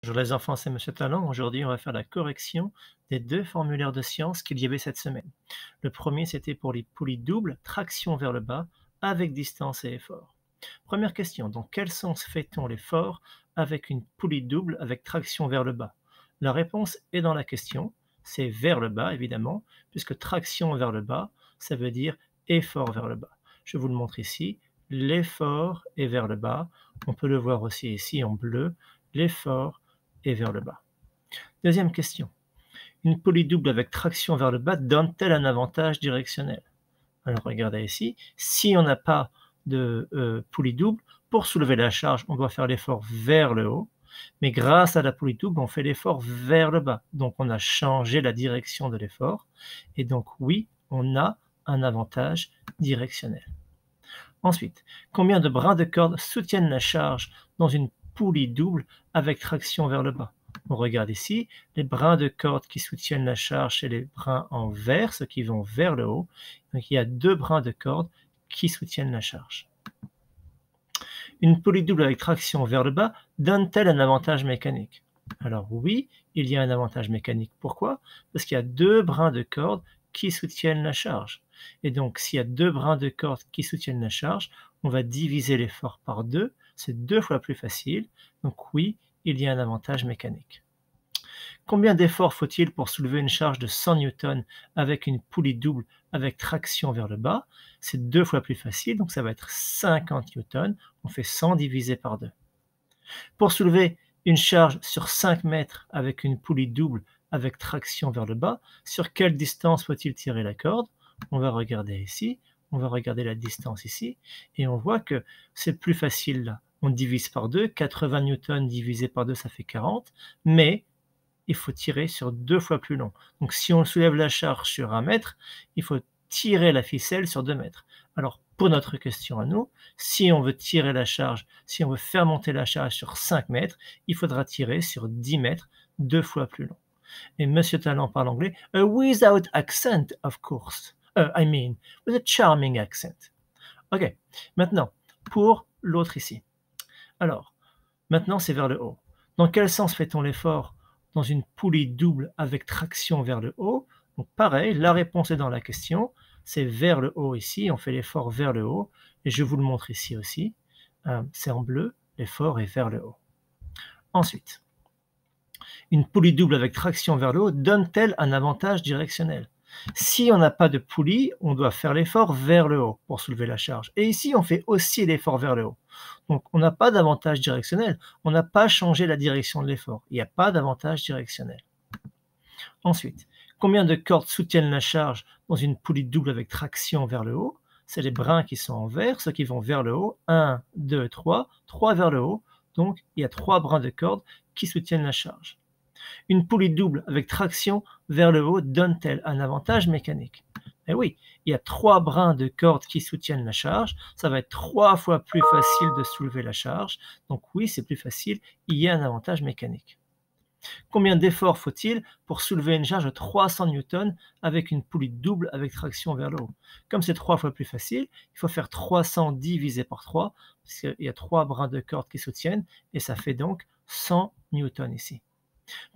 Bonjour les enfants, c'est Monsieur Talent. Aujourd'hui, on va faire la correction des deux formulaires de sciences qu'il y avait cette semaine. Le premier, c'était pour les poulies doubles, traction vers le bas, avec distance et effort. Première question, dans quel sens fait-on l'effort avec une poulie double avec traction vers le bas? La réponse est dans la question, c'est vers le bas évidemment, puisque traction vers le bas, ça veut dire effort vers le bas. Je vous le montre ici, l'effort est vers le bas. On peut le voir aussi ici en bleu, l'effort est vers le bas. Deuxième question. Une poulie double avec traction vers le bas donne-t-elle un avantage directionnel? Alors regardez ici, si on n'a pas de poulie double, pour soulever la charge, on doit faire l'effort vers le haut, mais grâce à la poulie double, on fait l'effort vers le bas. Donc on a changé la direction de l'effort, et donc oui, on a un avantage directionnel. Ensuite, combien de brins de corde soutiennent la charge dans une poulie double avec traction vers le bas? On regarde ici, les brins de corde qui soutiennent la charge, c'est les brins en vert, ceux qui vont vers le haut. Donc il y a deux brins de corde qui soutiennent la charge. Une poulie double avec traction vers le bas donne-t-elle un avantage mécanique? Alors oui, il y a un avantage mécanique. Pourquoi? Parce qu'il y a deux brins de corde qui soutiennent la charge. Et donc, s'il y a deux brins de corde qui soutiennent la charge, on va diviser l'effort par deux. C'est deux fois plus facile. Donc oui, il y a un avantage mécanique. Combien d'efforts faut-il pour soulever une charge de 100 newtons avec une poulie double avec traction vers le bas? C'est deux fois plus facile, donc ça va être 50 newtons. On fait 100 divisé par 2. Pour soulever une charge sur 5 mètres avec une poulie double avec traction vers le bas, sur quelle distance faut-il tirer la corde? On va regarder ici, on va regarder la distance ici, et on voit que c'est plus facile là. On divise par 2, 80 newtons divisé par 2, ça fait 40, mais il faut tirer sur deux fois plus long. Donc si on soulève la charge sur 1 mètre, il faut tirer la ficelle sur 2 mètres. Alors pour notre question à nous, si on veut tirer la charge, si on veut faire monter la charge sur 5 mètres, il faudra tirer sur 10 mètres, deux fois plus long. Et Monsieur Talent parle anglais, without accent, of course. I mean, with a charming accent. Ok, maintenant, pour l'autre ici. Alors, maintenant c'est vers le haut. Dans quel sens fait-on l'effort dans une poulie double avec traction vers le haut? Donc pareil, la réponse est dans la question, c'est vers le haut ici, on fait l'effort vers le haut, et je vous le montre ici aussi, c'est en bleu, l'effort est vers le haut. Ensuite, une poulie double avec traction vers le haut donne-t-elle un avantage directionnel? Si on n'a pas de poulie, on doit faire l'effort vers le haut pour soulever la charge. Et ici, on fait aussi l'effort vers le haut. Donc, on n'a pas d'avantage directionnel. On n'a pas changé la direction de l'effort. Il n'y a pas d'avantage directionnel. Ensuite, combien de cordes soutiennent la charge dans une poulie double avec traction vers le haut? C'est les brins qui sont en vert, ceux qui vont vers le haut. 1, 2, 3. 3 vers le haut. Donc, il y a 3 brins de cordes qui soutiennent la charge. Une poulie double avec traction vers le haut donne-t-elle un avantage mécanique? Eh oui, il y a 3 brins de corde qui soutiennent la charge, ça va être 3 fois plus facile de soulever la charge, donc oui, c'est plus facile, il y a un avantage mécanique. Combien d'efforts faut-il pour soulever une charge de 300 newtons avec une poulie double avec traction vers le haut? Comme c'est 3 fois plus facile, il faut faire 300 divisé par 3, parce qu'il y a 3 brins de corde qui soutiennent, et ça fait donc 100 newtons ici.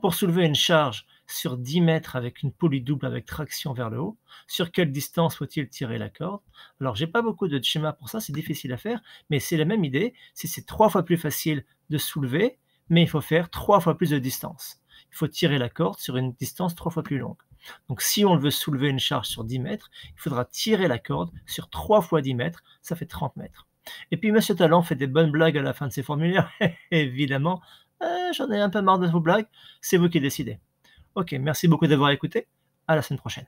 Pour soulever une charge sur 10 mètres avec une poulie double avec traction vers le haut, sur quelle distance faut-il tirer la corde? Alors, j'ai pas beaucoup de schémas pour ça, c'est difficile à faire, mais c'est la même idée. C'est 3 fois plus facile de soulever, mais il faut faire 3 fois plus de distance. Il faut tirer la corde sur une distance 3 fois plus longue. Donc, si on veut soulever une charge sur 10 mètres, il faudra tirer la corde sur 3 fois 10 mètres, ça fait 30 mètres. Et puis, Monsieur Talent fait des bonnes blagues à la fin de ses formulaires, évidemment. J'en ai un peu marre de vos blagues, c'est vous qui décidez. Ok, merci beaucoup d'avoir écouté, à la semaine prochaine.